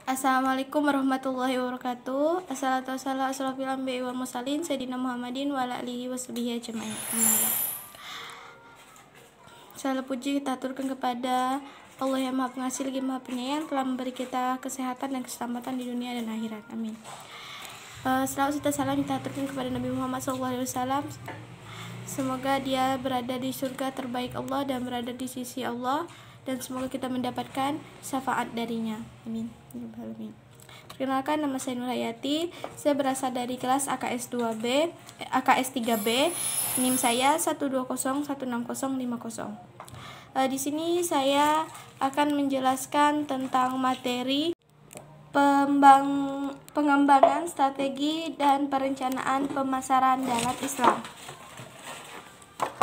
Assalamualaikum warahmatullahi wabarakatuh. Assalatu wassalamu ala asyrofil anbiya'i wal mursalin sayyidina Muhammadin wa ala alihi washabihi ajmain. Segala puji kita aturkan kepada Allah yang Maha Pengasih lagi Maha Penyayang, telah memberi kita kesehatan dan keselamatan di dunia dan akhirat. Amin. Selawat serta salam kita aturkan kepada Nabi Muhammad SAW. Semoga dia berada di surga terbaik Allah dan berada di sisi Allah, dan semoga kita mendapatkan syafaat darinya. Amin. Perkenalkan, nama saya Nur Hayati. Saya berasal dari kelas AKS 3B. NIM saya 1201650. Di sini saya akan menjelaskan tentang materi pengembangan strategi dan perencanaan pemasaran dalam Islam.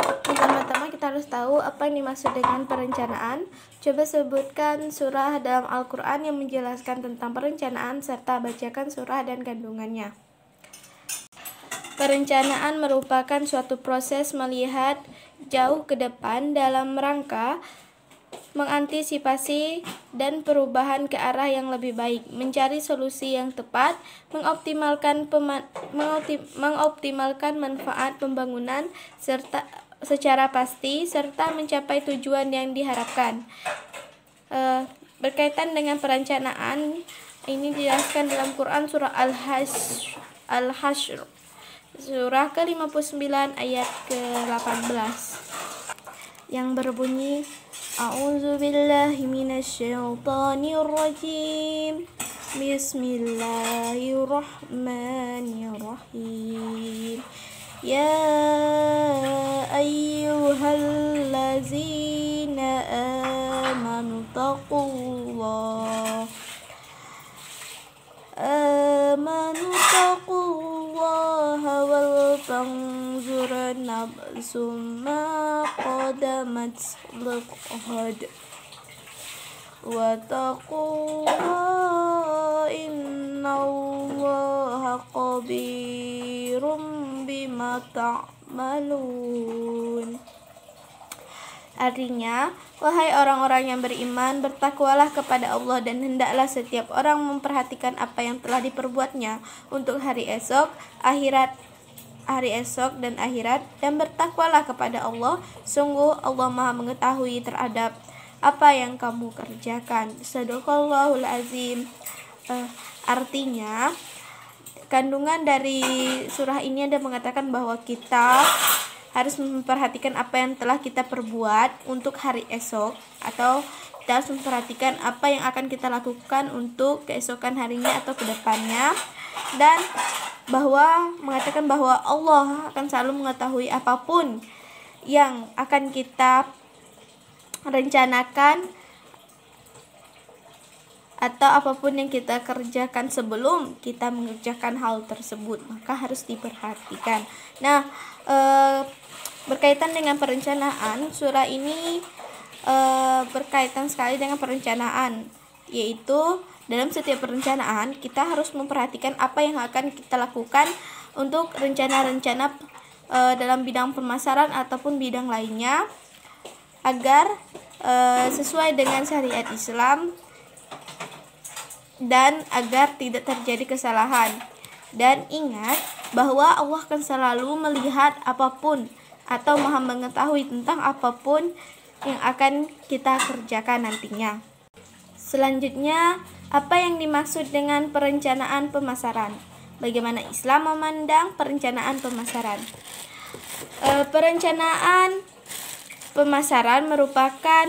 Pertama-tama kita harus tahu apa yang dimaksud dengan perencanaan. Coba sebutkan surah dalam Al-Quran yang menjelaskan tentang perencanaan serta bacakan surah dan kandungannya. Perencanaan merupakan suatu proses melihat jauh ke depan dalam rangka mengantisipasi dan perubahan ke arah yang lebih baik, mencari solusi yang tepat, mengoptimalkan manfaat pembangunan secara pasti, serta mencapai tujuan yang diharapkan. Berkaitan dengan perencanaan, ini dijelaskan dalam Quran surah Al-Hashr, surah ke-59 ayat ke-18, yang berbunyi, A'udzubillahi minasyaitonirrajim. Bismillahirrahmanirrahim. Ya ayyuhallazina amanu taqullaha wal tanzur nafsum ma qaddamat lighad wa taqullaha innallaha khabirum bima ta'malun. Artinya, wahai orang-orang yang beriman, bertakwalah kepada Allah dan hendaklah setiap orang memperhatikan apa yang telah diperbuatnya untuk hari esok dan akhirat, dan bertakwalah kepada Allah. Sungguh Allah Maha mengetahui terhadap apa yang kamu kerjakan. Shadaqallahul azim. Artinya, kandungan dari surah ini ada mengatakan bahwa kita harus memperhatikan apa yang telah kita perbuat untuk hari esok, atau kita harus memperhatikan apa yang akan kita lakukan untuk keesokan harinya atau kedepannya, dan mengatakan bahwa Allah akan selalu mengetahui apapun yang akan kita rencanakan atau apapun yang kita kerjakan sebelum kita mengerjakan hal tersebut, maka harus diperhatikan. Nah, berkaitan dengan perencanaan, surah ini berkaitan sekali dengan perencanaan, yaitu dalam setiap perencanaan kita harus memperhatikan apa yang akan kita lakukan untuk rencana-rencana dalam bidang pemasaran ataupun bidang lainnya, agar sesuai dengan syariat Islam dan agar tidak terjadi kesalahan. Dan ingat bahwa Allah akan selalu melihat apapun atau Maha mengetahui tentang apapun yang akan kita kerjakan nantinya. Selanjutnya, apa yang dimaksud dengan perencanaan pemasaran? Bagaimana Islam memandang perencanaan pemasaran? Perencanaan pemasaran merupakan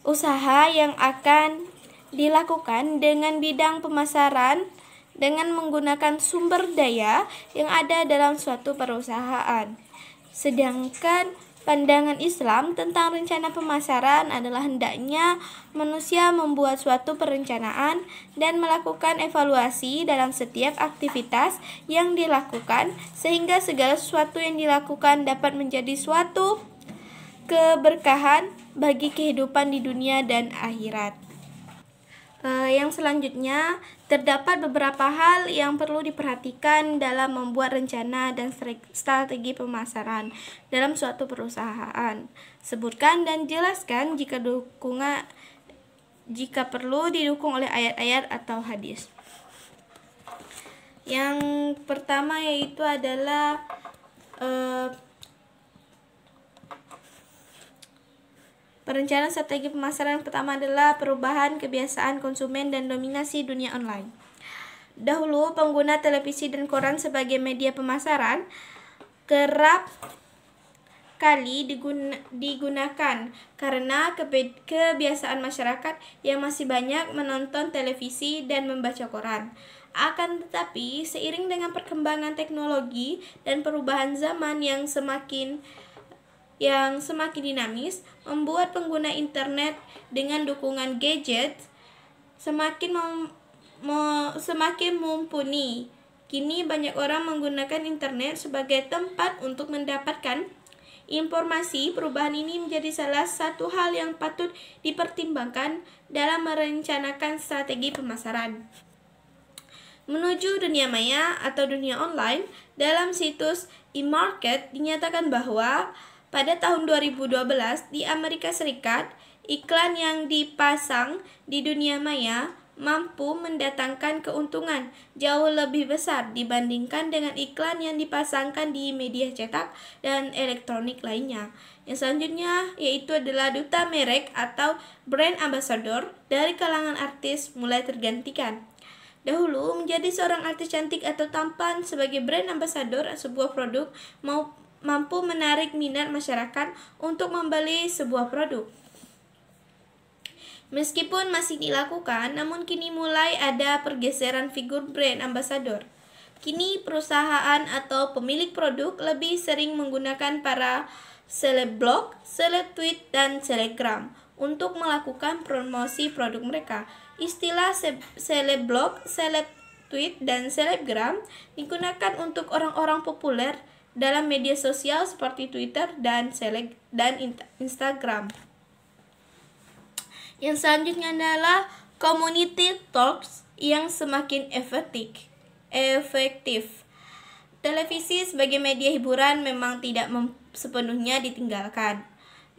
usaha yang akan dilakukan dengan bidang pemasaran dengan menggunakan sumber daya yang ada dalam suatu perusahaan. Sedangkan pandangan Islam tentang rencana pemasaran adalah hendaknya manusia membuat suatu perencanaan dan melakukan evaluasi dalam setiap aktivitas yang dilakukan, sehingga segala sesuatu yang dilakukan dapat menjadi suatu keberkahan bagi kehidupan di dunia dan akhirat. Yang selanjutnya, terdapat beberapa hal yang perlu diperhatikan dalam membuat rencana dan strategi pemasaran dalam suatu perusahaan. Sebutkan dan jelaskan jika jika perlu didukung oleh ayat-ayat atau hadis. Yang pertama yaitu adalah perencanaan strategi pemasaran. Pertama adalah perubahan kebiasaan konsumen dan dominasi dunia online. Dahulu pengguna televisi dan koran sebagai media pemasaran kerap kali digunakan karena kebiasaan masyarakat yang masih banyak menonton televisi dan membaca koran. Akan tetapi, seiring dengan perkembangan teknologi dan perubahan zaman yang semakin dinamis, membuat pengguna internet dengan dukungan gadget semakin mumpuni. Kini banyak orang menggunakan internet sebagai tempat untuk mendapatkan informasi. Perubahan ini menjadi salah satu hal yang patut dipertimbangkan dalam merencanakan strategi pemasaran. Menuju dunia maya atau dunia online, dalam situs eMarket dinyatakan bahwa pada tahun 2012 di Amerika Serikat, iklan yang dipasang di dunia maya mampu mendatangkan keuntungan jauh lebih besar dibandingkan dengan iklan yang dipasangkan di media cetak dan elektronik lainnya. Yang selanjutnya yaitu adalah duta merek atau brand ambassador dari kalangan artis mulai tergantikan. Dahulu, menjadi seorang artis cantik atau tampan sebagai brand ambassador sebuah produk mampu menarik minat masyarakat untuk membeli sebuah produk. Meskipun masih dilakukan, namun kini mulai ada pergeseran figur brand ambassador. Kini perusahaan atau pemilik produk lebih sering menggunakan para selebblog, seleb-tweet, dan selebgram untuk melakukan promosi produk mereka. Istilah selebblog, seleb-tweet, dan selebgram digunakan untuk orang-orang populer dalam media sosial seperti Twitter dan Instagram. Yang selanjutnya adalah community talks yang semakin efektif. Televisi sebagai media hiburan memang tidak sepenuhnya ditinggalkan.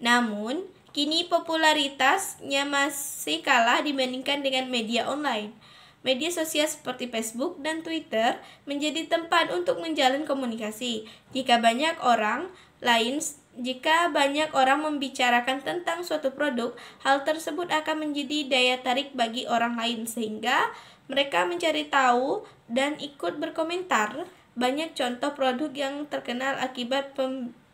Namun, kini popularitasnya masih kalah dibandingkan dengan media online. Media sosial seperti Facebook dan Twitter menjadi tempat untuk menjalin komunikasi. Jika banyak orang membicarakan tentang suatu produk, hal tersebut akan menjadi daya tarik bagi orang lain sehingga mereka mencari tahu dan ikut berkomentar. Banyak contoh produk yang terkenal akibat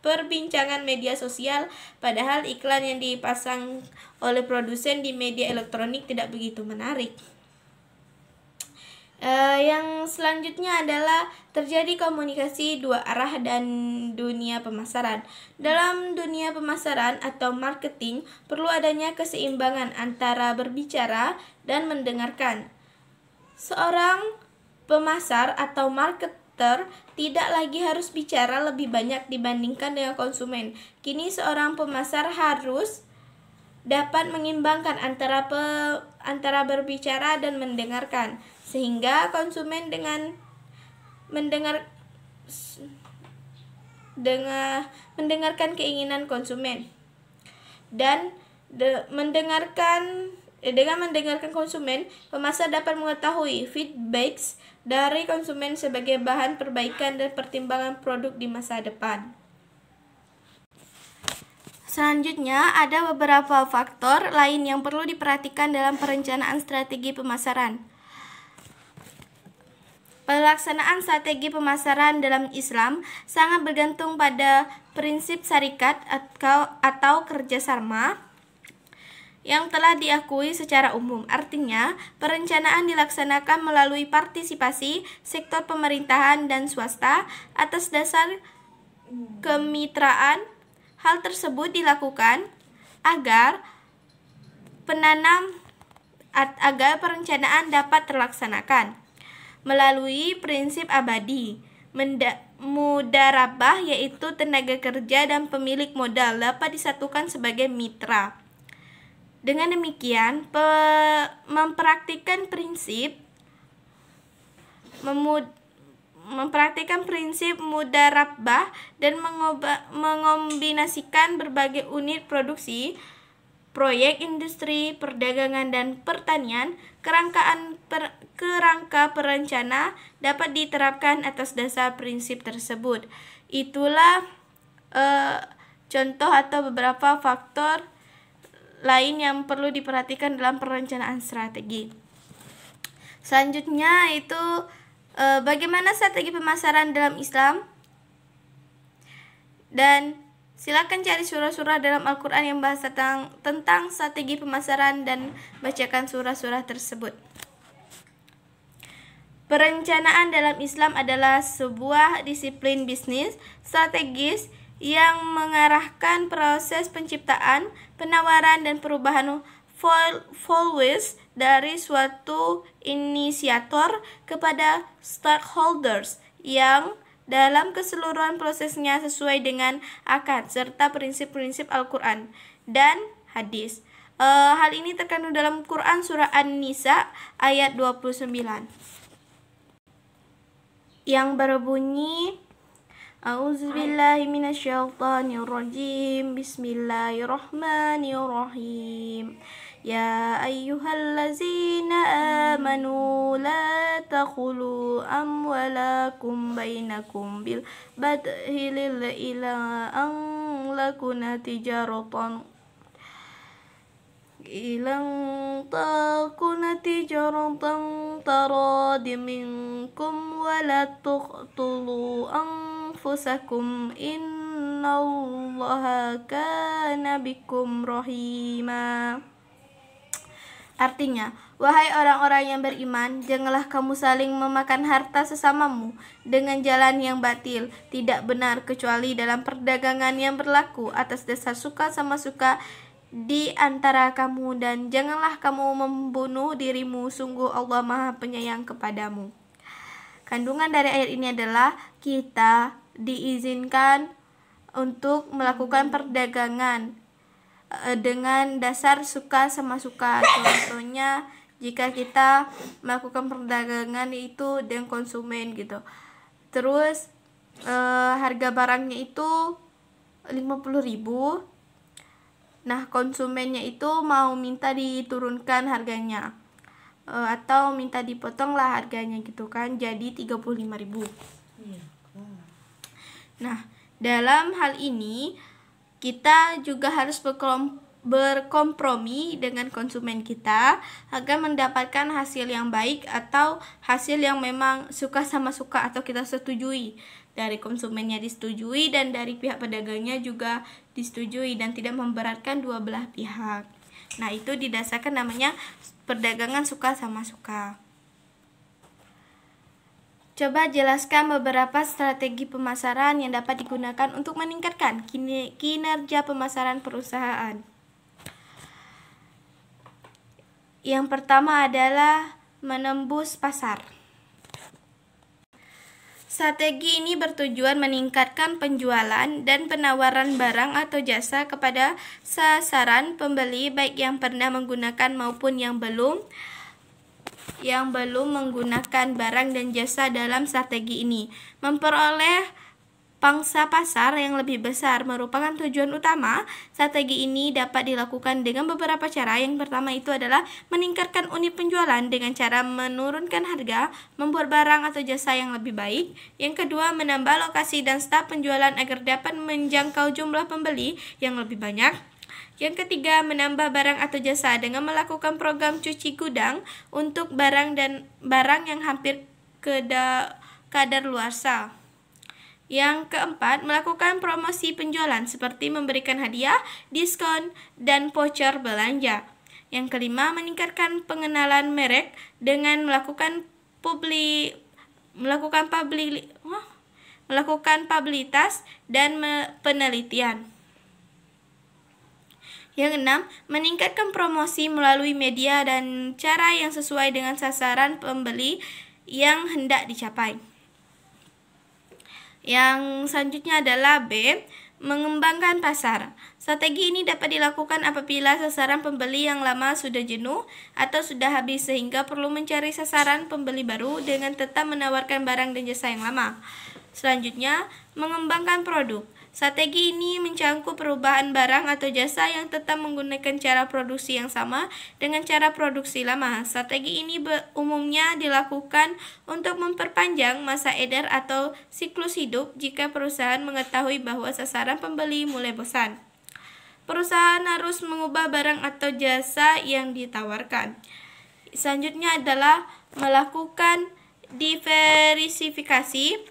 perbincangan media sosial, padahal iklan yang dipasang oleh produsen di media elektronik tidak begitu menarik. Yang selanjutnya adalah terjadi komunikasi dua arah dan dunia pemasaran. Dalam dunia pemasaran atau marketing, perlu adanya keseimbangan antara berbicara dan mendengarkan. Seorang pemasar atau marketer tidak lagi harus bicara lebih banyak dibandingkan dengan konsumen. Kini seorang pemasar harus dapat mengimbangkan antara berbicara dan mendengarkan, sehingga konsumen dengan mendengarkan keinginan konsumen dan dengan mendengarkan konsumen, pemasar dapat mengetahui feedbacks dari konsumen sebagai bahan perbaikan dan pertimbangan produk di masa depan. Selanjutnya, ada beberapa faktor lain yang perlu diperhatikan dalam perencanaan strategi pemasaran. Pelaksanaan strategi pemasaran dalam Islam sangat bergantung pada prinsip syarikat atau kerjasama yang telah diakui secara umum. Artinya, perencanaan dilaksanakan melalui partisipasi sektor pemerintahan dan swasta atas dasar kemitraan. Hal tersebut dilakukan agar perencanaan dapat terlaksanakan melalui prinsip abadi. Mudharabah, yaitu tenaga kerja dan pemilik modal dapat disatukan sebagai mitra. Dengan demikian, mempraktikkan prinsip mudharabah dan mengombinasikan berbagai unit produksi proyek industri, perdagangan, dan pertanian. Kerangka perencana dapat diterapkan atas dasar prinsip tersebut. Itulah contoh atau beberapa faktor lain yang perlu diperhatikan dalam perencanaan strategi. Selanjutnya itu bagaimana strategi pemasaran dalam Islam. Dan silakan cari surah-surah dalam Al-Quran yang bahas tentang strategi pemasaran dan bacakan surah-surah tersebut. Perencanaan dalam Islam adalah sebuah disiplin bisnis strategis yang mengarahkan proses penciptaan, penawaran, dan perubahan followers dari suatu inisiator kepada stakeholders yang dalam keseluruhan prosesnya sesuai dengan akad serta prinsip-prinsip Al-Quran dan hadis. Hal ini terkandung dalam Quran surah An-Nisa ayat 29 yang berbunyi A'udzubillahi minasyaitonirrajim. Bismillahirrahmanirrahim. Ya ayyuhallazina amanu la takhulu amwalakum bainakum bil badhilil ila an lakuna tijaratan ilang takuna tijaratan taradi minkum wa la tuqtulu anfusakum innallaha kana bikum rahima. Artinya, wahai orang-orang yang beriman, janganlah kamu saling memakan harta sesamamu dengan jalan yang batil, tidak benar kecuali dalam perdagangan yang berlaku atas dasar suka sama suka di antara kamu, dan janganlah kamu membunuh dirimu, sungguh Allah Maha Penyayang kepadamu. Kandungan dari ayat ini adalah kita diizinkan untuk melakukan perdagangan dengan dasar suka sama suka. Contohnya jika kita melakukan perdagangan itu dengan konsumen gitu, terus harga barangnya itu 50.000, nah konsumennya itu mau minta diturunkan harganya atau minta dipotong lah harganya gitu kan, jadi 35.000. Nah, dalam hal ini kita juga harus berkompromi dengan konsumen kita agar mendapatkan hasil yang baik atau hasil yang memang suka sama suka atau kita setujui. Dari konsumennya disetujui dan dari pihak pedagangnya juga disetujui dan tidak memberatkan dua belah pihak. Nah, itu didasarkan namanya perdagangan suka sama suka. Coba jelaskan beberapa strategi pemasaran yang dapat digunakan untuk meningkatkan kinerja pemasaran perusahaan. Yang pertama adalah menembus pasar. Strategi ini bertujuan meningkatkan penjualan dan penawaran barang atau jasa kepada sasaran pembeli, baik yang pernah menggunakan maupun yang belum menggunakan barang dan jasa. Dalam strategi ini, memperoleh pangsa pasar yang lebih besar merupakan tujuan utama. Strategi ini dapat dilakukan dengan beberapa cara. Yang pertama itu adalah meningkatkan unit penjualan dengan cara menurunkan harga, membuat barang atau jasa yang lebih baik. Yang kedua, menambah lokasi dan staf penjualan agar dapat menjangkau jumlah pembeli yang lebih banyak. Yang ketiga, menambah barang atau jasa dengan melakukan program cuci gudang untuk barang yang hampir kadaluarsa. Yang keempat, melakukan promosi penjualan seperti memberikan hadiah, diskon, dan voucher belanja. Yang kelima, meningkatkan pengenalan merek dengan melakukan publisitas dan penelitian. Yang enam, meningkatkan promosi melalui media dan cara yang sesuai dengan sasaran pembeli yang hendak dicapai. Yang selanjutnya adalah B, mengembangkan pasar. Strategi ini dapat dilakukan apabila sasaran pembeli yang lama sudah jenuh atau sudah habis sehingga perlu mencari sasaran pembeli baru dengan tetap menawarkan barang dan jasa yang lama. Selanjutnya, mengembangkan produk. Strategi ini mencangkup perubahan barang atau jasa yang tetap menggunakan cara produksi yang sama dengan cara produksi lama. Strategi ini umumnya dilakukan untuk memperpanjang masa edar atau siklus hidup jika perusahaan mengetahui bahwa sasaran pembeli mulai bosan. Perusahaan harus mengubah barang atau jasa yang ditawarkan. Selanjutnya adalah melakukan diversifikasi.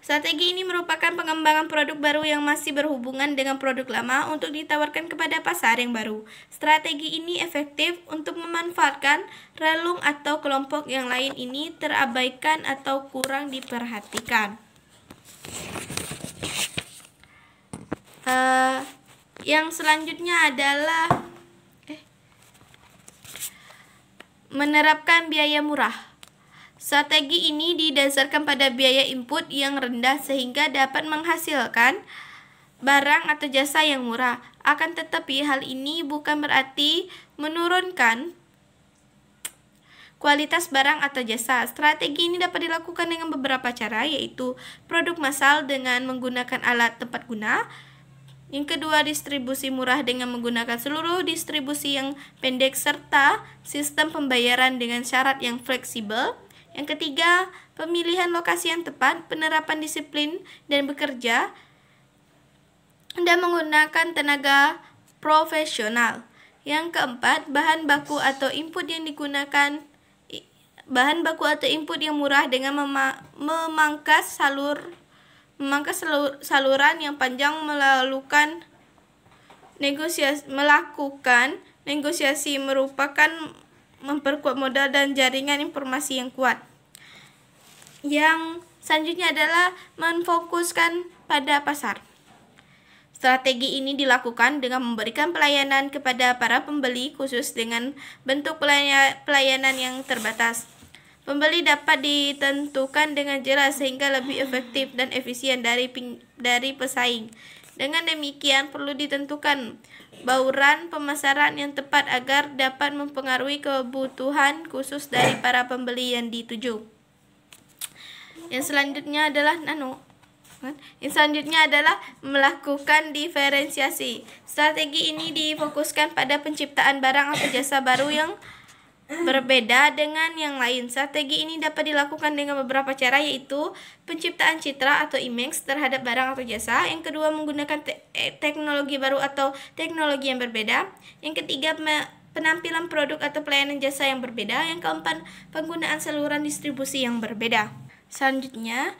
Strategi ini merupakan pengembangan produk baru yang masih berhubungan dengan produk lama untuk ditawarkan kepada pasar yang baru. Strategi ini efektif untuk memanfaatkan relung atau kelompok yang lain ini terabaikan atau kurang diperhatikan. Yang selanjutnya adalah menerapkan biaya murah. Strategi ini didasarkan pada biaya input yang rendah sehingga dapat menghasilkan barang atau jasa yang murah. Akan tetapi hal ini bukan berarti menurunkan kualitas barang atau jasa. Strategi ini dapat dilakukan dengan beberapa cara, yaitu produk massal dengan menggunakan alat tepat guna. Yang kedua, distribusi murah dengan menggunakan seluruh distribusi yang pendek serta sistem pembayaran dengan syarat yang fleksibel. Yang ketiga, pemilihan lokasi yang tepat, penerapan disiplin dan bekerja, dan menggunakan tenaga profesional. Yang keempat, bahan baku atau input yang murah dengan memangkas saluran yang panjang, melakukan negosiasi merupakan memperkuat modal dan jaringan informasi yang kuat. Yang selanjutnya adalah menfokuskan pada pasar. Strategi ini dilakukan dengan memberikan pelayanan kepada para pembeli khusus dengan bentuk pelayanan yang terbatas. Pembeli dapat ditentukan dengan jelas sehingga lebih efektif dan efisien dari pesaing. Dengan demikian perlu ditentukan bauran pemasaran yang tepat agar dapat mempengaruhi kebutuhan khusus dari para pembeli yang dituju. Yang selanjutnya adalah melakukan diferensiasi. Strategi ini difokuskan pada penciptaan barang atau jasa baru yang berbeda dengan yang lain. Strategi ini dapat dilakukan dengan beberapa cara, yaitu penciptaan citra atau image terhadap barang atau jasa. Yang kedua, menggunakan teknologi baru atau teknologi yang berbeda. Yang ketiga, penampilan produk atau pelayanan jasa yang berbeda. Yang keempat, penggunaan saluran distribusi yang berbeda. Selanjutnya,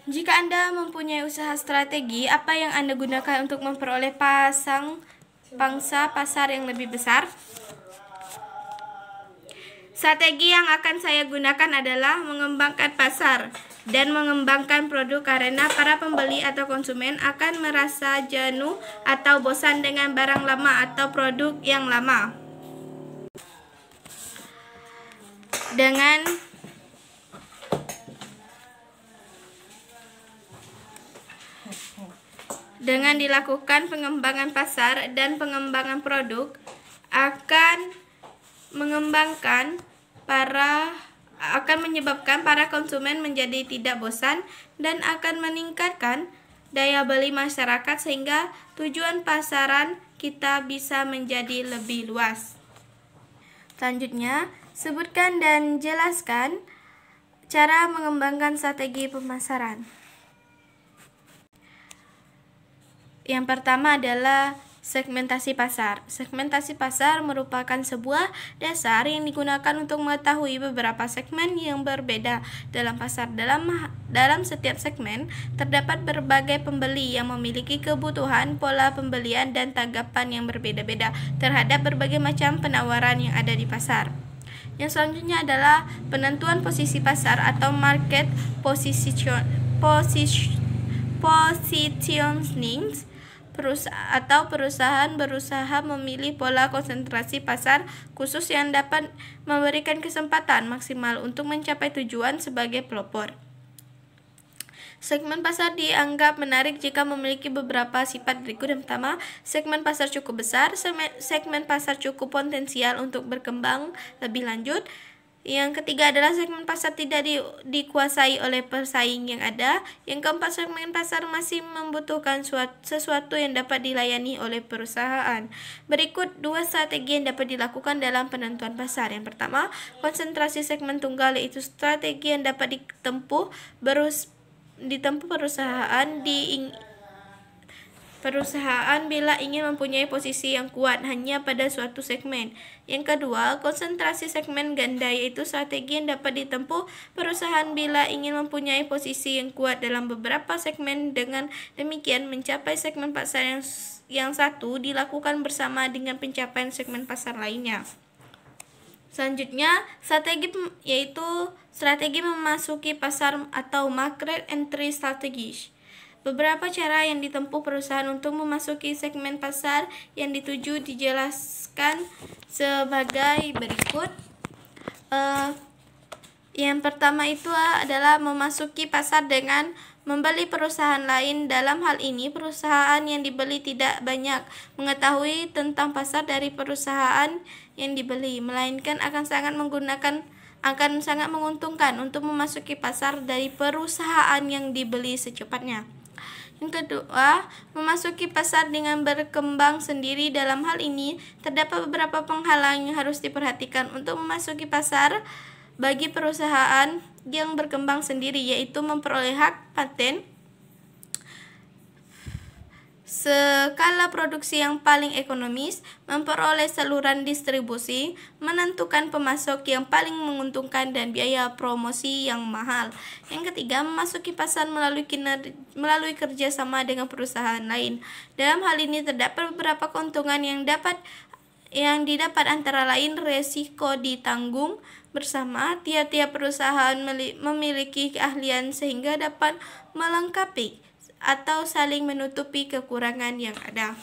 jika Anda mempunyai usaha strategi, apa yang Anda gunakan untuk memperoleh pangsa pasar yang lebih besar? Strategi yang akan saya gunakan adalah mengembangkan pasar dan mengembangkan produk karena para pembeli atau konsumen akan merasa jenuh atau bosan dengan barang lama atau produk yang lama. Dengan dilakukan pengembangan pasar dan pengembangan produk akan menyebabkan para konsumen menjadi tidak bosan dan akan meningkatkan daya beli masyarakat sehingga tujuan pasaran kita bisa menjadi lebih luas. Selanjutnya, sebutkan dan jelaskan cara mengembangkan strategi pemasaran. Yang pertama adalah segmentasi pasar. Segmentasi pasar merupakan sebuah dasar yang digunakan untuk mengetahui beberapa segmen yang berbeda dalam pasar. Dalam setiap segmen terdapat berbagai pembeli yang memiliki kebutuhan, pola pembelian, dan tanggapan yang berbeda-beda terhadap berbagai macam penawaran yang ada di pasar. Yang selanjutnya adalah penentuan posisi pasar atau market positioning. Perusahaan berusaha memilih pola konsentrasi pasar khusus yang dapat memberikan kesempatan maksimal untuk mencapai tujuan sebagai pelopor. Segmen pasar dianggap menarik jika memiliki beberapa sifat berikut. Yang pertama, segmen pasar cukup besar. Segmen pasar cukup potensial untuk berkembang lebih lanjut. Yang ketiga adalah segmen pasar tidak dikuasai oleh pesaing yang ada. Yang keempat, segmen pasar masih membutuhkan sesuatu yang dapat dilayani oleh perusahaan. Berikut 2 strategi yang dapat dilakukan dalam penentuan pasar. Yang pertama, konsentrasi segmen tunggal, yaitu strategi yang dapat ditempuh perusahaan bila ingin mempunyai posisi yang kuat hanya pada suatu segmen. Yang kedua, konsentrasi segmen ganda, yaitu strategi yang dapat ditempuh perusahaan bila ingin mempunyai posisi yang kuat dalam beberapa segmen. Dengan demikian, mencapai segmen pasar yang satu dilakukan bersama dengan pencapaian segmen pasar lainnya. Selanjutnya, yaitu strategi memasuki pasar atau market entry strategies. Beberapa cara yang ditempuh perusahaan untuk memasuki segmen pasar yang dituju dijelaskan sebagai berikut. Yang pertama itu adalah memasuki pasar dengan membeli perusahaan lain. Dalam hal ini, perusahaan yang dibeli tidak banyak mengetahui tentang pasar dari perusahaan yang dibeli, melainkan akan sangat menguntungkan untuk memasuki pasar dari perusahaan yang dibeli secepatnya. Yang kedua, memasuki pasar dengan berkembang sendiri. Dalam hal ini, terdapat beberapa penghalang yang harus diperhatikan untuk memasuki pasar bagi perusahaan yang berkembang sendiri, yaitu memperoleh hak paten, skala produksi yang paling ekonomis, memperoleh saluran distribusi, menentukan pemasok yang paling menguntungkan, dan biaya promosi yang mahal. Yang ketiga, memasuki pasar melalui kerjasama dengan perusahaan lain. Dalam hal ini terdapat beberapa keuntungan yang didapat, antara lain resiko ditanggung bersama. Tiap-tiap perusahaan memiliki keahlian sehingga dapat melengkapi atau saling menutupi kekurangan yang ada.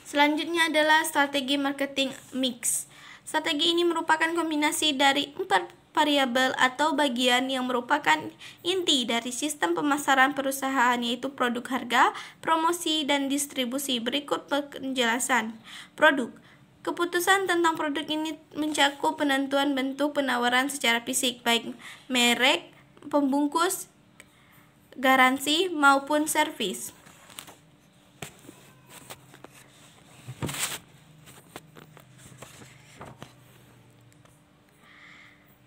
Selanjutnya adalah strategi marketing mix. Strategi ini merupakan kombinasi dari 4 variabel atau bagian yang merupakan inti dari sistem pemasaran perusahaan, yaitu produk, harga, promosi, dan distribusi. Berikut penjelasan. Produk. Keputusan tentang produk ini mencakup penentuan bentuk penawaran secara fisik, baik merek, pembungkus, garansi, maupun servis.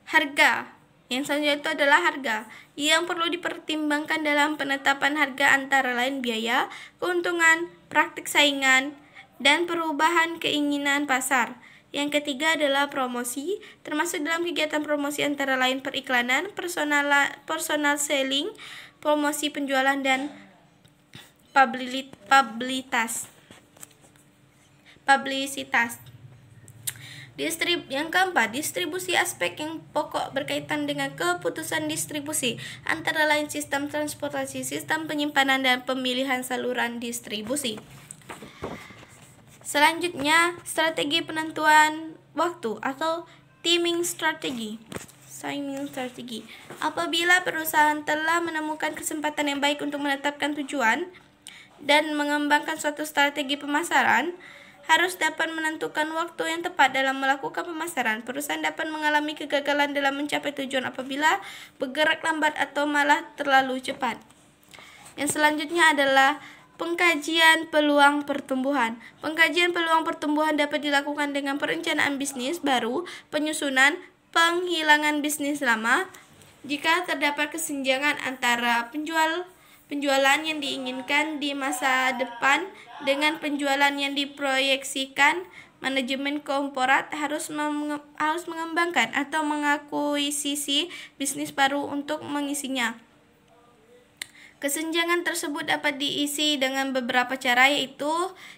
Harga. Yang selanjutnya itu adalah harga. Yang perlu dipertimbangkan dalam penetapan harga antara lain biaya, keuntungan, praktik saingan, dan perubahan keinginan pasar. Yang ketiga adalah promosi, termasuk dalam kegiatan promosi antara lain periklanan, personal selling, promosi penjualan, dan publisitas. Yang keempat, distribusi. Aspek yang pokok berkaitan dengan keputusan distribusi, antara lain sistem transportasi, sistem penyimpanan, dan pemilihan saluran distribusi. Selanjutnya, strategi penentuan waktu atau timing strategi. Apabila perusahaan telah menemukan kesempatan yang baik untuk menetapkan tujuan dan mengembangkan suatu strategi pemasaran, harus dapat menentukan waktu yang tepat dalam melakukan pemasaran. Perusahaan dapat mengalami kegagalan dalam mencapai tujuan apabila bergerak lambat atau malah terlalu cepat. Yang selanjutnya adalah pengkajian peluang pertumbuhan. Pengkajian peluang pertumbuhan dapat dilakukan dengan perencanaan bisnis baru, penyusunan, penghilangan bisnis lama. Jika terdapat kesenjangan antara penjualan yang diinginkan di masa depan dengan penjualan yang diproyeksikan, manajemen korporat harus mengembangkan atau mengakuisisi bisnis baru untuk mengisinya. Kesenjangan tersebut dapat diisi dengan beberapa cara, yaitu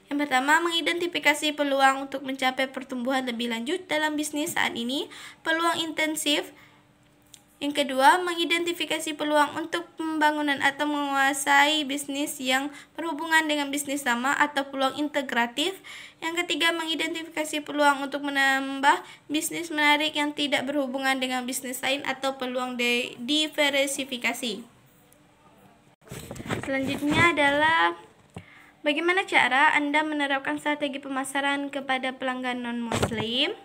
yang pertama, mengidentifikasi peluang untuk mencapai pertumbuhan lebih lanjut dalam bisnis saat ini, peluang intensif. Yang kedua, mengidentifikasi peluang untuk pembangunan atau menguasai bisnis yang berhubungan dengan bisnis lama atau peluang integratif. Yang ketiga, mengidentifikasi peluang untuk menambah bisnis menarik yang tidak berhubungan dengan bisnis lain atau peluang diversifikasi. Selanjutnya adalah bagaimana cara Anda menerapkan strategi pemasaran kepada pelanggan non-Muslim.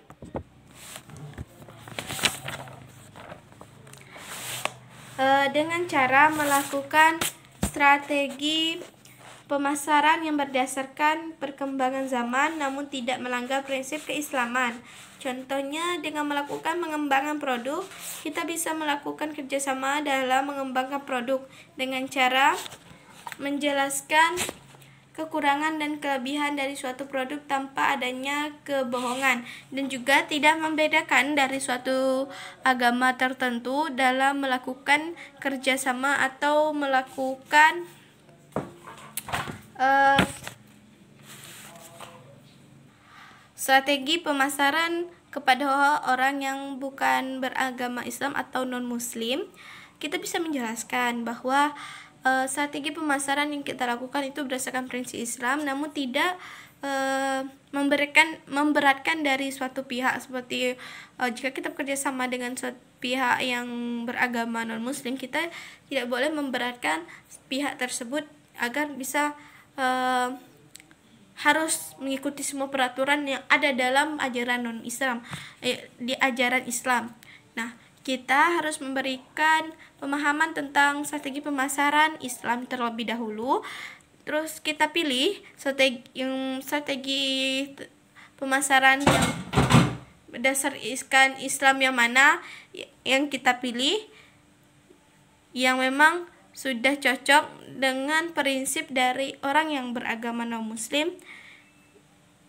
dengan cara melakukan strategi pemasaran yang berdasarkan perkembangan zaman namun tidak melanggar prinsip keislaman. Contohnya dengan melakukan pengembangan produk, kita bisa melakukan kerjasama dalam mengembangkan produk dengan cara menjelaskan kekurangan dan kelebihan dari suatu produk tanpa adanya kebohongan, dan juga tidak membedakan dari suatu agama tertentu dalam melakukan kerjasama atau melakukan strategi pemasaran kepada orang yang bukan beragama Islam atau non-Muslim. Kita bisa menjelaskan bahwa strategi pemasaran yang kita lakukan itu berdasarkan prinsip Islam, namun tidak memberatkan dari suatu pihak. Seperti jika kita bekerja sama dengan suatu pihak yang beragama non-Muslim, kita tidak boleh memberatkan pihak tersebut agar bisa harus mengikuti semua peraturan yang ada dalam ajaran non-Islam, di ajaran Islam. Nah, kita harus memberikan pemahaman tentang strategi pemasaran Islam terlebih dahulu. Terus kita pilih strategi pemasaran yang berdasarkan Islam yang mana yang kita pilih, yang memang sudah cocok dengan prinsip dari orang yang beragama non-Muslim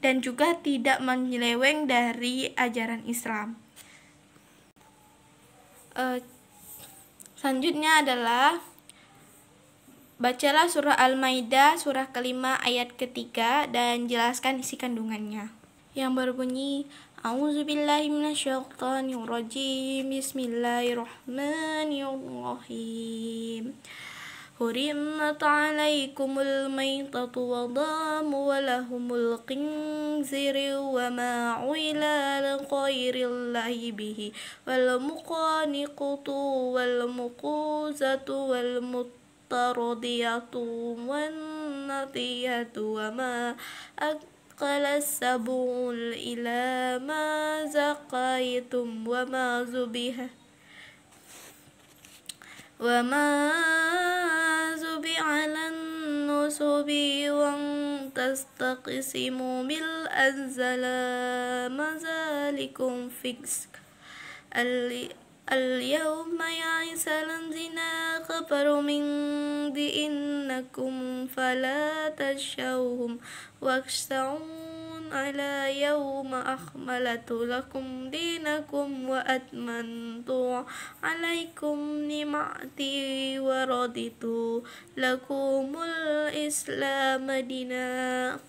dan juga tidak menyeleweng dari ajaran Islam. Selanjutnya adalah bacalah surah Al-Maidah surah kelima ayat ketiga dan jelaskan isi kandungannya, yang berbunyi A'udzubillahi minasyaitonirrajim. Bismillahirrahmanirrahim. Hurimat alaikumul maitatu wa damu wa lahumul khinziru wa ma'uila liqairillahi bihi wal muqaniqatu wal muquzatu wal mutaradiyatu wan natiyatu wa ma akala sabul ila ma zaqaitum wa ma zubiha ala nusubi wa tastaqsimu bil azlam zalikum fisk al-yawma ya'isa allazina kafaru min di'innakum fala tashawhum wakhshawun ala yawma akhmalatu lakum dinakum wa atmantu alaikum ni'mati wa raditu lakumul islam dina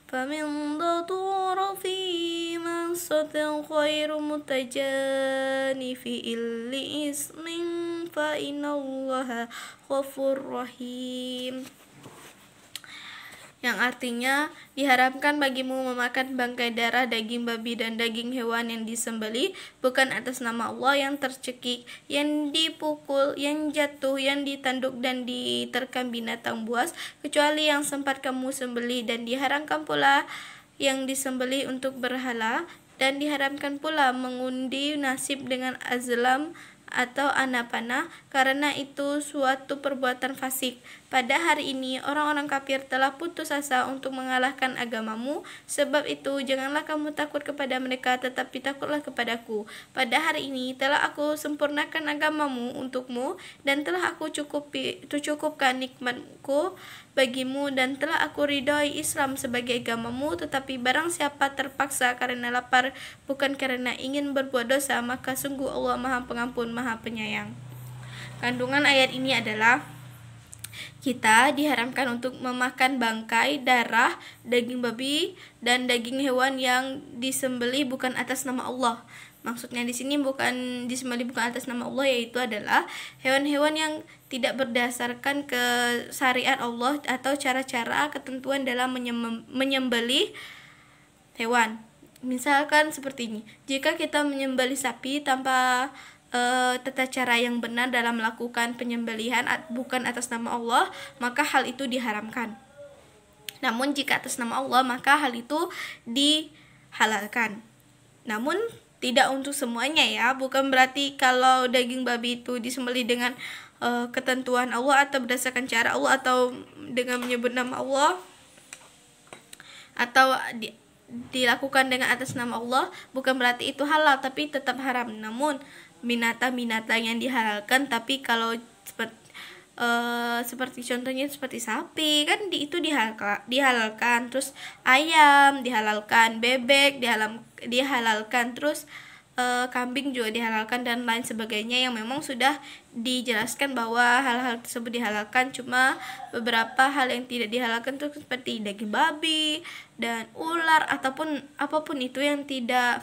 famin datura fi mansatin khairu mutajanifi illi ismin fa innallaha ghafurur rahim, yang artinya diharamkan bagimu memakan bangkai darah, daging babi dan daging hewan yang disembelih bukan atas nama Allah, yang tercekik, yang dipukul, yang jatuh, yang ditanduk dan diterkam binatang buas kecuali yang sempat kamu sembelih, dan diharamkan pula yang disembelih untuk berhala, dan diharamkan pula mengundi nasib dengan azlam atau anak panah, karena itu suatu perbuatan fasik. Pada hari ini orang-orang kafir telah putus asa untuk mengalahkan agamamu, sebab itu janganlah kamu takut kepada mereka, tetapi takutlah kepadaku. Pada hari ini telah aku sempurnakan agamamu untukmu, dan telah aku cukupkan nikmatku bagimu, dan telah aku ridhoi Islam sebagai agamamu. Tetapi barang siapa terpaksa karena lapar, bukan karena ingin berbuat dosa, maka sungguh Allah Maha Pengampun, Maha Penyayang. Kandungan ayat ini adalah kita diharamkan untuk memakan bangkai, darah, daging babi, dan daging hewan yang disembelih bukan atas nama Allah. Maksudnya di sini bukan disembelih bukan atas nama Allah, yaitu adalah hewan-hewan yang tidak berdasarkan ke syariat Allah atau cara-cara ketentuan dalam menyembelih hewan. Misalkan seperti ini, jika kita menyembelih sapi tanpa tata cara yang benar dalam melakukan penyembelihan bukan atas nama Allah, maka hal itu diharamkan. Namun jika atas nama Allah, maka hal itu dihalalkan. Namun Tidak untuk semuanya ya, bukan berarti kalau daging babi itu disembelih dengan ketentuan Allah atau berdasarkan cara Allah atau dengan menyebut nama Allah atau dilakukan dengan atas nama Allah, bukan berarti itu halal, tapi tetap haram. Namun binatang-binatang yang dihalalkan, tapi kalau seperti contohnya seperti sapi kan itu dihalalkan, terus ayam dihalalkan, bebek dihalalkan, terus kambing juga dihalalkan dan lain sebagainya, yang memang sudah dijelaskan bahwa hal-hal tersebut dihalalkan. Cuma beberapa hal yang tidak dihalalkan itu seperti daging babi dan ular ataupun apapun itu yang tidak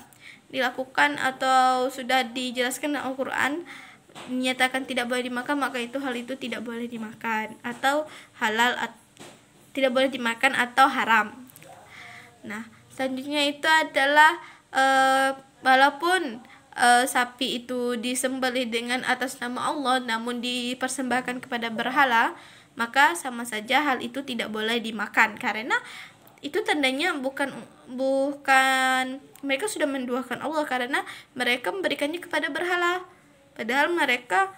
dilakukan atau sudah dijelaskan dalam Al-Quran dinyatakan tidak boleh dimakan, maka hal itu tidak boleh dimakan atau halal tidak boleh dimakan atau haram. Nah, selanjutnya itu adalah walaupun sapi itu disembelih dengan atas nama Allah namun dipersembahkan kepada berhala, maka sama saja hal itu tidak boleh dimakan, karena itu tandanya bukan mereka sudah menduakan Allah, karena mereka memberikannya kepada berhala, padahal mereka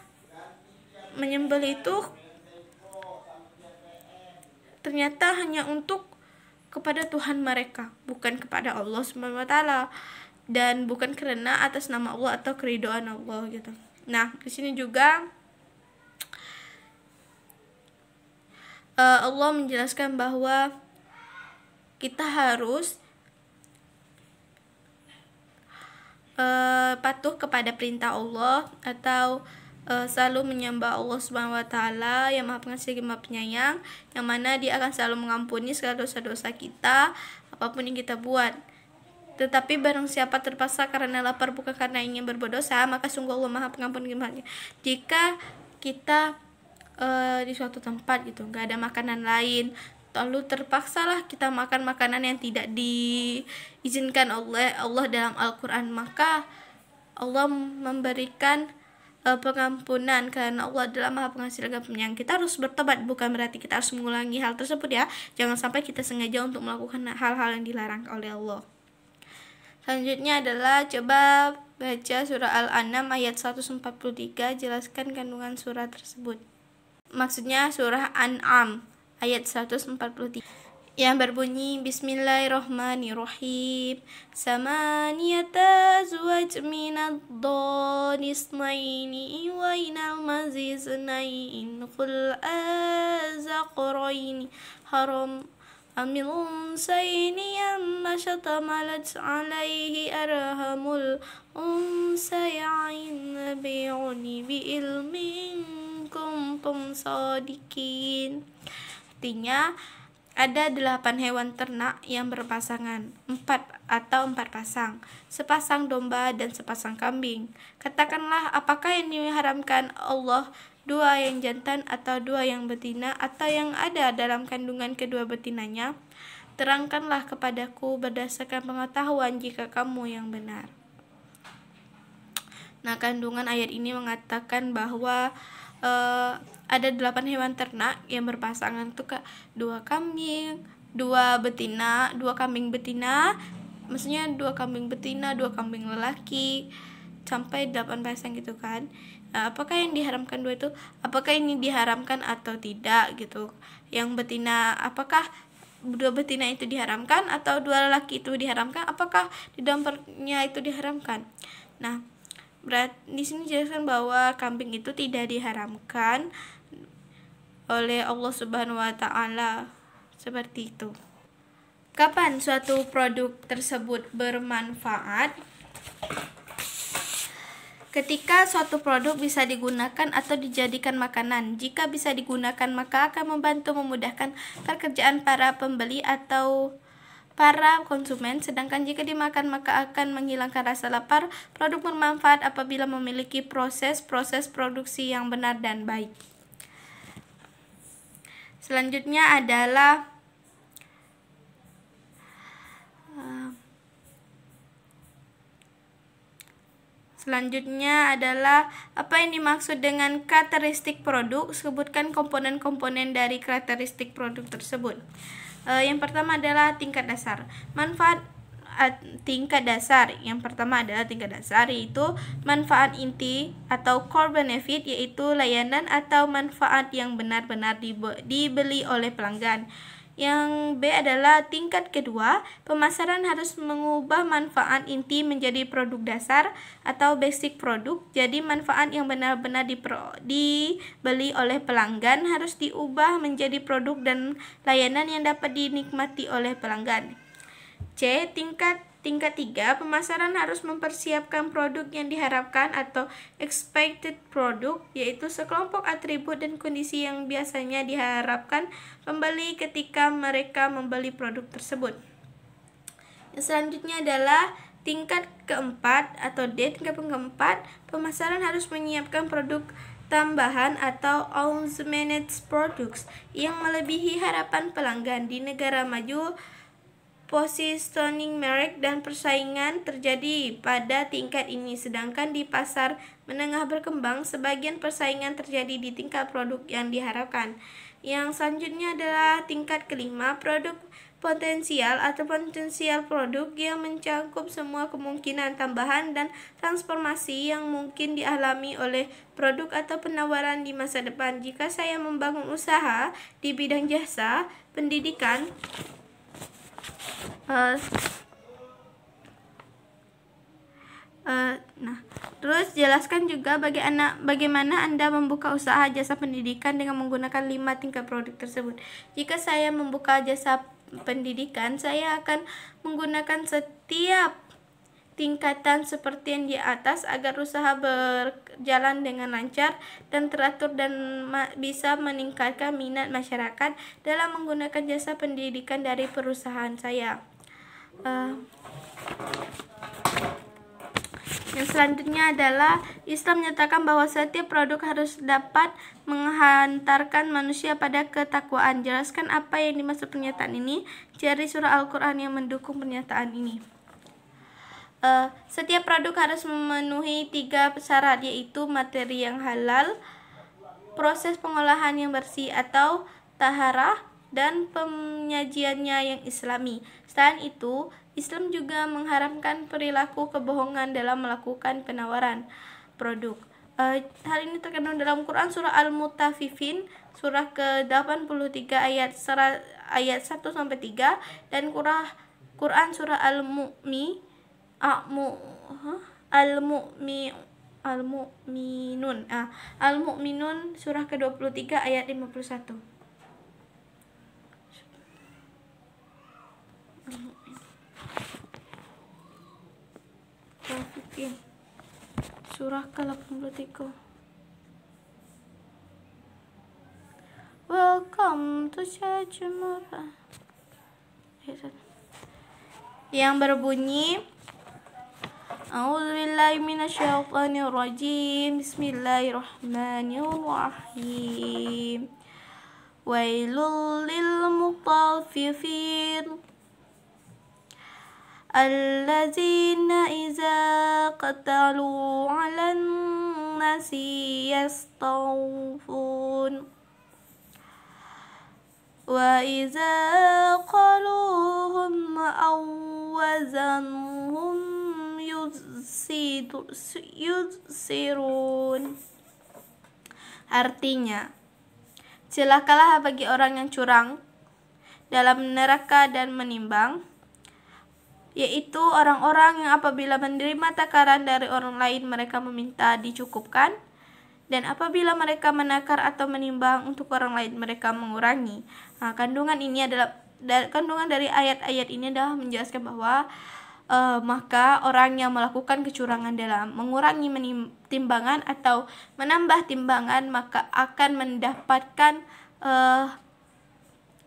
menyembelih itu ternyata hanya untuk kepada Tuhan mereka, bukan kepada Allah Subhanahu wa taala, dan bukan karena atas nama Allah atau keridhaan Allah gitu. Nah, di sini juga Allah menjelaskan bahwa kita harus patuh kepada perintah Allah atau selalu menyembah Allah Subhanahu wa taala yang Maha Pengasih lagi Maha Penyayang, yang mana Dia akan selalu mengampuni segala dosa-dosa kita apapun yang kita buat. Tetapi barang siapa terpaksa karena lapar bukan karena ingin berbuat dosa, maka sungguh Allah Maha Pengampun lagi. Jika kita di suatu tempat gitu nggak ada makanan lain, lalu terpaksalah kita makan makanan yang tidak diizinkan oleh Allah dalam Al-Quran, maka Allah memberikan pengampunan karena Allah adalah Maha Pengasih lagi Penyayang. Kita harus bertobat, bukan berarti kita harus mengulangi hal tersebut ya. Jangan sampai kita sengaja untuk melakukan hal-hal yang dilarang oleh Allah. Selanjutnya adalah coba baca surah Al-An'am ayat 143, jelaskan kandungan surah tersebut. Maksudnya surah An'am ayat 143 yang berbunyi Bismillahirrahmanirrahim. Samaniyata azwaj minad dhani isnaini wa inal maziz nain qul azaqraini haram amil unsayni amma shatamalat alaihi arhamul unsayain bi'uni bi ilmin kuntum sadikin. Artinya ada 8 hewan ternak yang berpasangan, 4 pasang, sepasang domba dan sepasang kambing. Katakanlah, apakah yang diharamkan Allah 2 yang jantan atau 2 yang betina atau yang ada dalam kandungan kedua betinanya? Terangkanlah kepadaku berdasarkan pengetahuan jika kamu yang benar. Nah, kandungan ayat ini mengatakan bahwa ada 8 hewan ternak yang berpasangan tuh 2 kambing, 2 betina, 2 kambing betina, maksudnya 2 kambing betina, 2 kambing lelaki, sampai 8 pasang gitu kan. Nah, apakah yang diharamkan 2 itu? Apakah ini diharamkan atau tidak gitu? Yang betina, apakah 2 betina itu diharamkan atau 2 lelaki itu diharamkan? Apakah di dalam perutnya itu diharamkan? Nah, di sini dijelaskan bahwa kambing itu tidak diharamkan oleh Allah Subhanahu wa taala, seperti itu. Kapan suatu produk tersebut bermanfaat? Ketika suatu produk bisa digunakan atau dijadikan makanan. Jika bisa digunakan, maka akan membantu memudahkan pekerjaan para pembeli atau para konsumen, sedangkan jika dimakan maka akan menghilangkan rasa lapar. Produk bermanfaat apabila memiliki proses produksi yang benar dan baik. Selanjutnya adalah apa yang dimaksud dengan karakteristik produk. Sebutkan komponen-komponen dari karakteristik produk tersebut. Yang pertama adalah tingkat dasar. Manfaat tingkat dasar. Yang pertama adalah tingkat dasar, yaitu manfaat inti atau core benefit, yaitu layanan atau manfaat yang benar-benar dibeli oleh pelanggan. Yang B adalah tingkat kedua, pemasaran harus mengubah manfaat inti menjadi produk dasar atau basic product. Jadi manfaat yang benar-benar dibeli oleh pelanggan harus diubah menjadi produk dan layanan yang dapat dinikmati oleh pelanggan. C. Tingkat 3, pemasaran harus mempersiapkan produk yang diharapkan atau expected product, yaitu sekelompok atribut dan kondisi yang biasanya diharapkan pembeli ketika mereka membeli produk tersebut. Yang selanjutnya adalah tingkat keempat atau D. Tingkat keempat, pemasaran harus menyiapkan produk tambahan atau augmented products yang melebihi harapan pelanggan. Di negara maju, positioning merek dan persaingan terjadi pada tingkat ini, sedangkan di pasar menengah berkembang, sebagian persaingan terjadi di tingkat produk yang diharapkan. Yang selanjutnya adalah tingkat kelima, produk potensial atau potensial produk yang mencakup semua kemungkinan tambahan dan transformasi yang mungkin dialami oleh produk atau penawaran di masa depan. Jika saya membangun usaha di bidang jasa pendidikan, terus jelaskan juga bagaimana Anda membuka usaha jasa pendidikan dengan menggunakan 5 tingkat produk tersebut. Jika saya membuka jasa pendidikan, saya akan menggunakan setiap tingkatan seperti yang di atas agar usaha berjalan dengan lancar dan teratur dan bisa meningkatkan minat masyarakat dalam menggunakan jasa pendidikan dari perusahaan saya. Yang selanjutnya adalah Islam menyatakan bahwa setiap produk harus dapat menghantarkan manusia pada ketakwaan. Jelaskan apa yang dimaksud pernyataan ini. Cari surah Al-Quran yang mendukung pernyataan ini. Setiap produk harus memenuhi 3 syarat, yaitu materi yang halal, proses pengolahan yang bersih atau taharah, dan penyajiannya yang islami. Selain itu, Islam juga mengharamkan perilaku kebohongan dalam melakukan penawaran produk. Hal ini terkandung dalam Quran surah Al-Mutaffifin surah ke-83 ayat 1-3 dan Quran surah Al-Mu'minun surah ke-23 ayat 51. Surah ke-83. Welcome to Shajamara. Yang berbunyi A'udzubillahi minasyaitonirrajim. Bismillahirrahmanirrahim. Wailul lil mutaffifin allazina iza qatalu 'alan nasi yastawfun wa iza qaluhum aw wazanhum yusirun. Artinya, celakalah bagi orang yang curang dalam neraka dan menimbang, yaitu orang-orang yang apabila menerima takaran dari orang lain mereka meminta dicukupkan, dan apabila mereka menakar atau menimbang untuk orang lain mereka mengurangi. Kandungan dari ayat-ayat ini adalah menjelaskan bahwa maka orang yang melakukan kecurangan dalam mengurangi timbangan atau menambah timbangan maka akan mendapatkan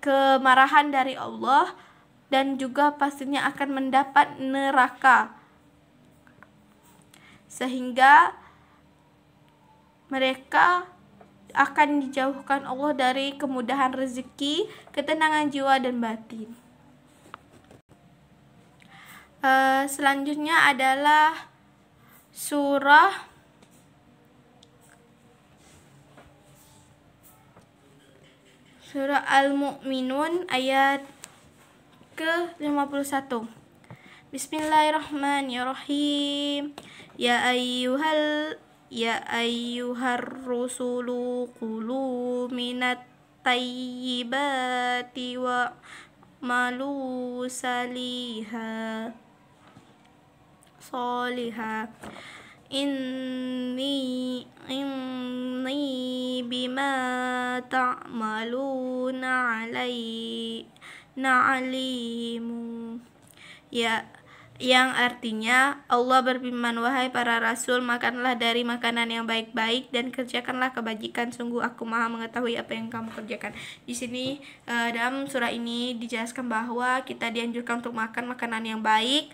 kemarahan dari Allah dan juga pastinya akan mendapat neraka, sehingga mereka akan dijauhkan Allah dari kemudahan rezeki, ketenangan jiwa dan batin. Selanjutnya adalah surah Al-Mu'minun ayat ke-51. Bismillahirrahmanirrahim. Ya ayyuhar rusulu qulu minat tayyibati wa malu salihah inni bima ta'maluna alimu. Ya, yang artinya Allah berfirman, wahai para rasul, makanlah dari makanan yang baik-baik dan kerjakanlah kebajikan, sungguh aku maha mengetahui apa yang kamu kerjakan. Di sini dalam surah ini dijelaskan bahwa kita dianjurkan untuk makan makanan yang baik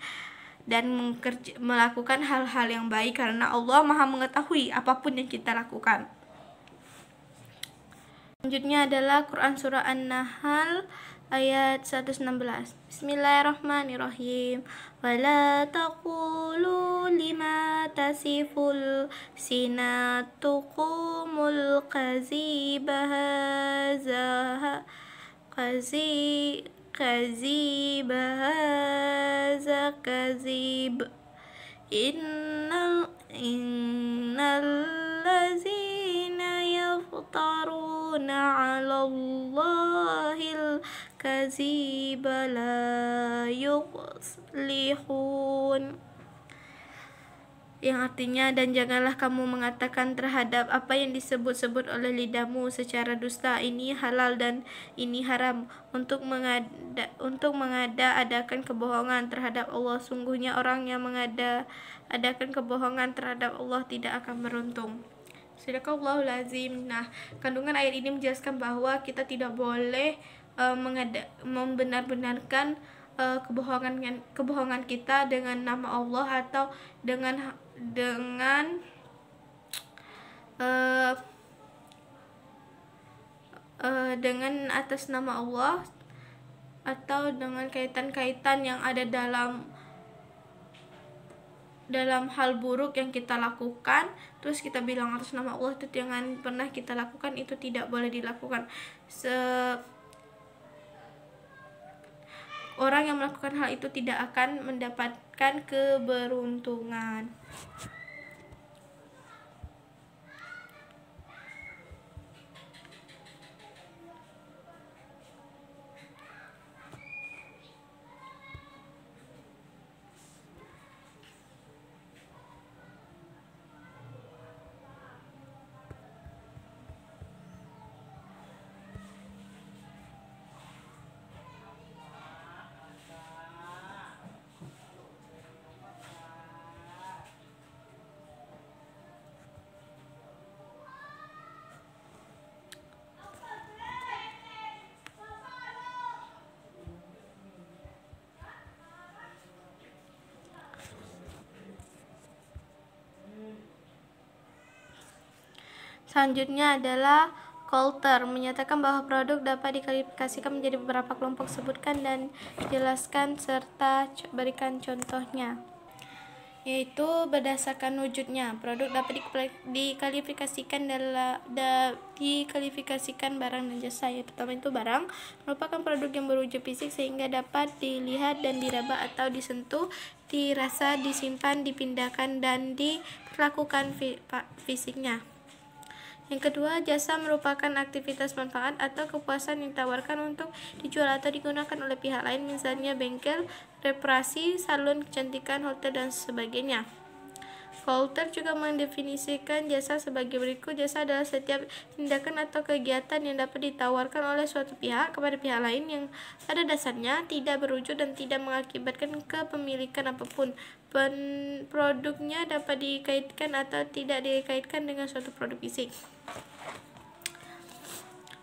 dan melakukan hal-hal yang baik karena Allah maha mengetahui apapun yang kita lakukan. Selanjutnya adalah Quran surah An-Nahl ayat 116. Bismillahirrahmanirrahim. Wala taqulu lima tasiful sinatukumul kaziba haza kazib innal ladzina yaftaruna 'alallahil kaziba la yuflihun. Yang artinya, dan janganlah kamu mengatakan terhadap apa yang disebut-sebut oleh lidahmu secara dusta, ini halal dan ini haram, untuk mengada-adakan kebohongan terhadap Allah. Sungguhnya orang yang mengada-adakan kebohongan terhadap Allah tidak akan beruntung. Sadaqallahul azim. Nah, kandungan ayat ini menjelaskan bahwa kita tidak boleh membenar-benarkan kebohongan kita dengan nama Allah atau dengan atas nama Allah atau dengan kaitan-kaitan yang ada dalam hal buruk yang kita lakukan, terus kita bilang atas nama Allah, itu jangan pernah kita lakukan, itu tidak boleh dilakukan. Orang yang melakukan hal itu tidak akan mendapatkan keberuntungan. Selanjutnya adalah Coulter menyatakan bahwa produk dapat diklasifikasikan menjadi beberapa kelompok. Sebutkan dan jelaskan serta berikan contohnya. Yaitu berdasarkan wujudnya. Produk dapat diklasifikasikan barang dan jasa. Yang pertama itu barang merupakan produk yang berwujud fisik sehingga dapat dilihat dan diraba atau disentuh, dirasa, disimpan, dipindahkan, dan diperlakukan fisiknya. Yang kedua, jasa merupakan aktivitas manfaat atau kepuasan yang ditawarkan untuk dijual atau digunakan oleh pihak lain, misalnya bengkel, reparasi, salon kecantikan, hotel, dan sebagainya. Coulter juga mendefinisikan jasa sebagai berikut. Jasa adalah setiap tindakan atau kegiatan yang dapat ditawarkan oleh suatu pihak kepada pihak lain yang pada dasarnya tidak berwujud dan tidak mengakibatkan kepemilikan apapun. Produknya dapat dikaitkan atau tidak dikaitkan dengan suatu produk fisik.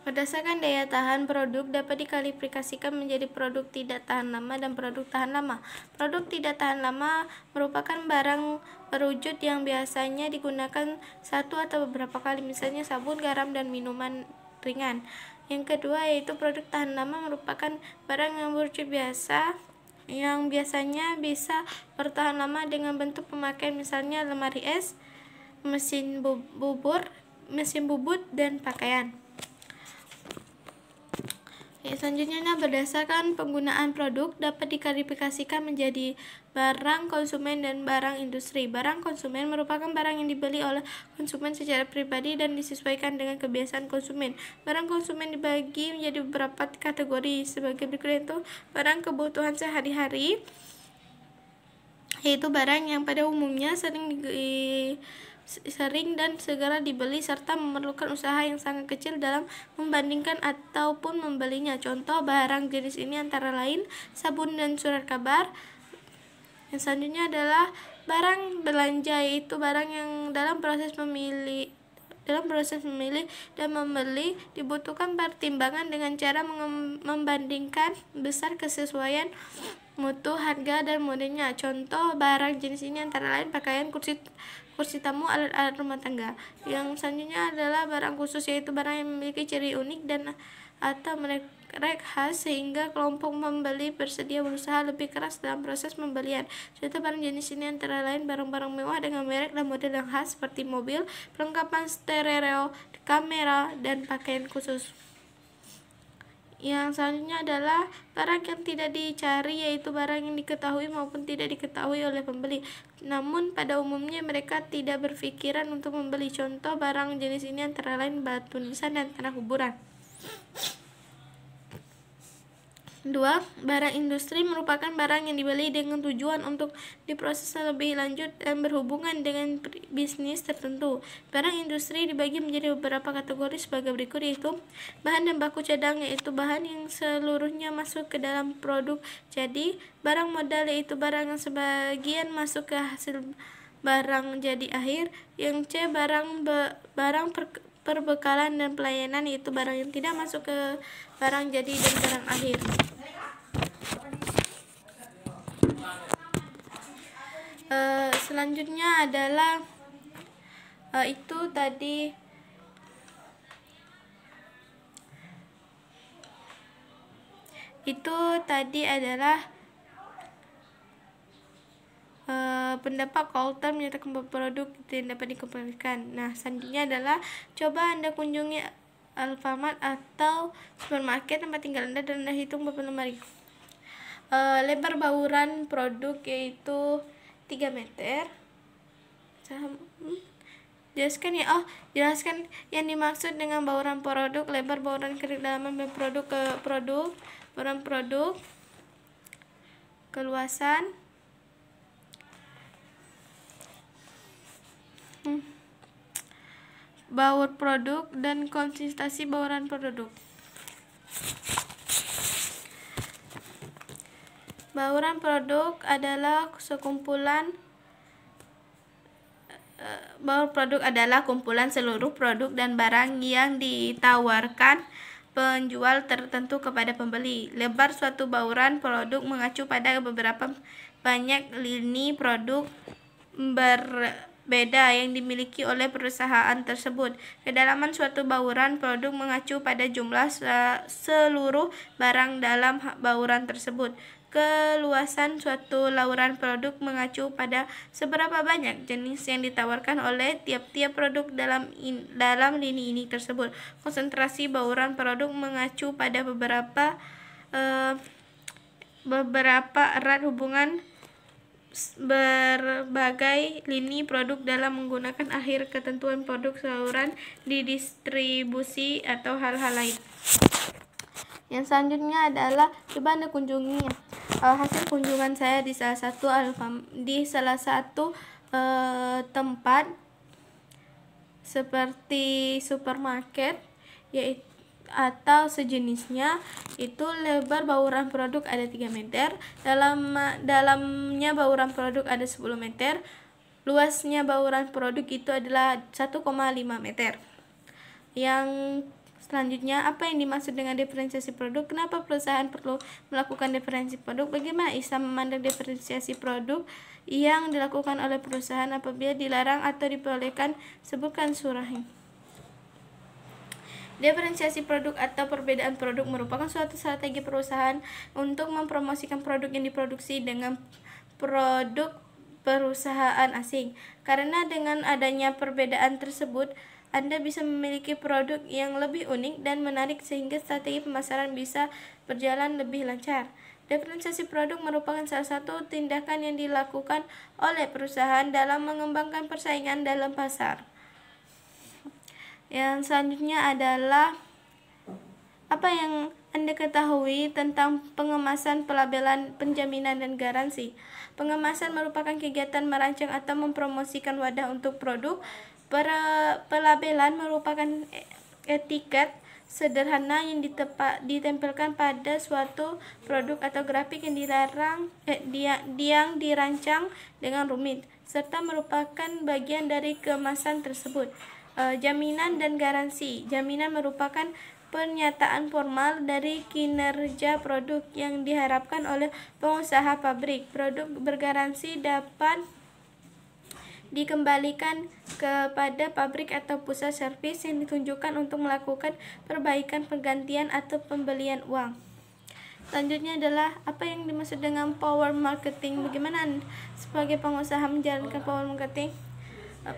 Berdasarkan daya tahan, produk dapat diklasifikasikan menjadi produk tidak tahan lama dan produk tahan lama. Produk tidak tahan lama merupakan barang berwujud yang biasanya digunakan satu atau beberapa kali, misalnya sabun, garam, dan minuman ringan. Yang kedua yaitu produk tahan lama merupakan barang yang berwujud biasa yang biasanya bisa bertahan lama dengan bentuk pemakaian, misalnya lemari es, mesin bubut, dan pakaian. Selanjutnya, berdasarkan penggunaan produk dapat diklasifikasikan menjadi barang konsumen dan barang industri. Barang konsumen merupakan barang yang dibeli oleh konsumen secara pribadi dan disesuaikan dengan kebiasaan konsumen. Barang konsumen dibagi menjadi beberapa kategori sebagai berikut, yaitu barang kebutuhan sehari-hari, yaitu barang yang pada umumnya sering dan segera dibeli serta memerlukan usaha yang sangat kecil dalam membandingkan ataupun membelinya. Contoh barang jenis ini antara lain sabun dan surat kabar. Yang selanjutnya adalah barang belanja, yaitu barang yang dalam proses memilih dan membeli dibutuhkan pertimbangan dengan cara membandingkan besar kesesuaian mutu, harga, dan modelnya. Contoh barang jenis ini antara lain pakaian, kursi tamu, alat-alat rumah tangga. Yang selanjutnya adalah barang khusus, yaitu barang yang memiliki ciri unik dan atau merek khas sehingga kelompok pembeli bersedia berusaha lebih keras dalam proses pembelian. Contoh barang jenis ini antara lain barang-barang mewah dengan merek dan model yang khas seperti mobil, perlengkapan stereo, kamera, dan pakaian khusus. Yang selanjutnya adalah barang yang tidak dicari, yaitu barang yang diketahui maupun tidak diketahui oleh pembeli, namun pada umumnya mereka tidak berpikiran untuk membeli. Contoh barang jenis ini antara lain batu nisan dan tanah kuburan. 2. Barang industri merupakan barang yang dibeli dengan tujuan untuk diproses lebih lanjut dan berhubungan dengan bisnis tertentu. Barang industri dibagi menjadi beberapa kategori sebagai berikut, yaitu bahan dan baku cadang, yaitu bahan yang seluruhnya masuk ke dalam produk jadi. Barang modal, yaitu barang yang sebagian masuk ke hasil barang jadi akhir. Yang C, barang perbekalan dan pelayanan, yaitu barang yang tidak masuk ke barang jadi dan barang akhir. Selanjutnya adalah itu tadi adalah pendapat Coulter menyatakan bahwa produk tidak dapat dikembalikan. Nah, selanjutnya adalah coba Anda kunjungi Alfamart atau supermarket tempat tinggal Anda dan Anda hitung berapa lemari. Lebar bauran produk yaitu 3 meter. Jelaskan yang dimaksud dengan bauran produk. Lebar bauran kedalaman produk ke produk, bauran produk, keluasan, baur produk, dan konsistensi bauran produk. Bauran produk adalah kumpulan seluruh produk dan barang yang ditawarkan penjual tertentu kepada pembeli. Lebar suatu bauran produk mengacu pada beberapa banyak lini produk berbeda yang dimiliki oleh perusahaan tersebut. Kedalaman suatu bauran produk mengacu pada jumlah seluruh barang dalam bauran tersebut. Keluasan suatu bauran produk mengacu pada seberapa banyak jenis yang ditawarkan oleh tiap-tiap produk dalam lini ini tersebut. Konsentrasi bauran produk mengacu pada beberapa erat hubungan berbagai lini produk dalam menggunakan akhir ketentuan produk saluran di distribusi atau hal-hal lain. Yang selanjutnya adalah coba Anda kunjungi hasil kunjungan saya di salah satu tempat seperti supermarket yaitu atau sejenisnya. Itu lebar bauran produk ada 3 meter, dalamnya bauran produk ada 10 meter, luasnya bauran produk itu adalah 1,5 meter. Yang selanjutnya, apa yang dimaksud dengan diferensiasi produk? Kenapa perusahaan perlu melakukan diferensiasi produk? Bagaimana Islam memandang diferensiasi produk yang dilakukan oleh perusahaan apabila dilarang atau diperbolehkan? Sebutkan surah ini. Diferensiasi produk atau perbedaan produk merupakan suatu strategi perusahaan untuk mempromosikan produk yang diproduksi dengan produk perusahaan asing. Karena dengan adanya perbedaan tersebut Anda bisa memiliki produk yang lebih unik dan menarik sehingga strategi pemasaran bisa berjalan lebih lancar. Diferensiasi produk merupakan salah satu tindakan yang dilakukan oleh perusahaan dalam mengembangkan persaingan dalam pasar. Yang selanjutnya adalah apa yang Anda ketahui tentang pengemasan, pelabelan, penjaminan, dan garansi. Pengemasan merupakan kegiatan merancang atau mempromosikan wadah untuk produk. Pelabelan merupakan etiket sederhana yang ditempelkan pada suatu produk atau grafik yang dirancang dengan rumit, serta merupakan bagian dari kemasan tersebut. Jaminan dan garansi. Jaminan merupakan pernyataan formal dari kinerja produk yang diharapkan oleh pengusaha pabrik. Produk bergaransi dapat dikembalikan kepada pabrik atau pusat servis yang ditunjukkan untuk melakukan perbaikan, penggantian, atau pembelian uang. Selanjutnya adalah apa yang dimaksud dengan power marketing. Bagaimana sebagai pengusaha menjalankan power marketing?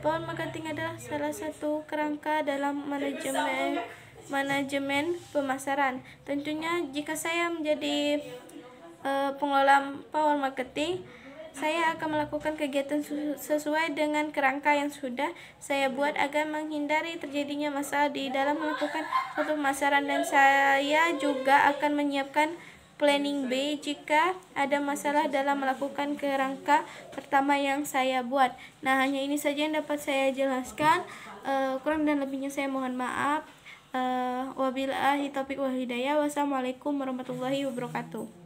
Power marketing adalah salah satu kerangka dalam manajemen pemasaran. Tentunya jika saya menjadi pengelola power marketing, saya akan melakukan kegiatan sesuai dengan kerangka yang sudah saya buat agar menghindari terjadinya masalah di dalam melakukan suatu pemasaran, dan saya juga akan menyiapkan planning B jika ada masalah dalam melakukan kerangka pertama yang saya buat. Nah, hanya ini saja yang dapat saya jelaskan. Kurang dan lebihnya saya mohon maaf. Wabillahi taufiq wal hidayah. Wassalamualaikum warahmatullahi wabarakatuh.